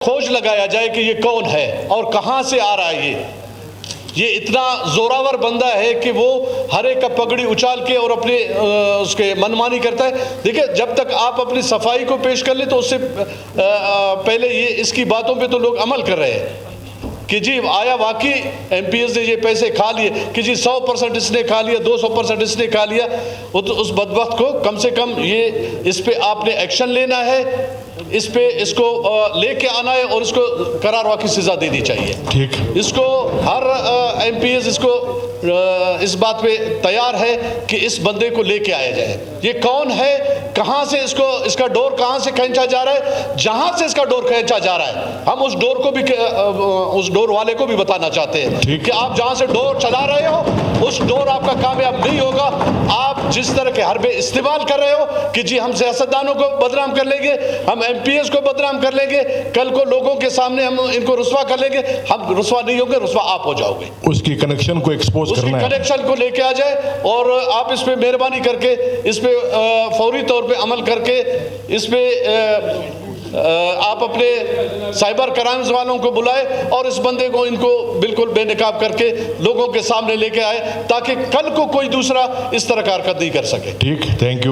खोज लगाया जाए कि ये कौन है और कहां से आ रहा है। ये इतना जोरावर बंदा है कि वो हर एक का पगड़ी उछाल के और अपने उसके मनमानी करता है। देखिए, जब तक आप अपनी सफाई को पेश कर ले तो उससे पहले ये इसकी बातों पे तो लोग अमल कर रहे हैं कि जी आया वाकई एमपीएस ने ये पैसे खा लिए, कि जी 100% इसने खा लिया, 200% इसने खा लिया। तो उस बदबख्त को कम से कम ये इस पे आपने एक्शन लेना है, इस पे इसको लेके आना है और इसको करार वाकई सजा देनी चाहिए। ठीक, इसको हर एमपीएस इसको इस बात पे तैयार है कि इस बंदे को लेके आया जाए। ये कौन है, कहां से इसका डोर कहां से खींचा जा रहा है, जहां से इसका डोर खींचा जा रहा है हम उस डोर को भी उस डोर वाले को भी बताना चाहते हैं कि आप जहां से डोर चला रहे हो उस डोर आपका कामयाब नहीं होगा। आप जिस तरह के हरबे इस्तेमाल कर रहे हो कि जी हम सियासतदानों को बदनाम कर लेंगे, हम एमपीएस को बदनाम कर लेंगे, कल को लोगों के सामने हम इनको रुस्वा कर लेंगे। हम रुस्वा नहीं होंगे, रुस्वा आप हो जाओगे। उसकी कनेक्शन को एक्सपोज करना है, कनेक्शन को लेके आ जाए और आप इस पे मेहरबानी करके इस पे फौरी तौर पे अमल करके इस पे आप अपने साइबर क्राइम्स वालों को बुलाए और इस बंदे को इनको बिल्कुल बेनकाब करके लोगों के सामने लेके आए ताकि कल को कोई दूसरा इस तरह का हरकत नहीं कर सके। ठीक, थैंक यू।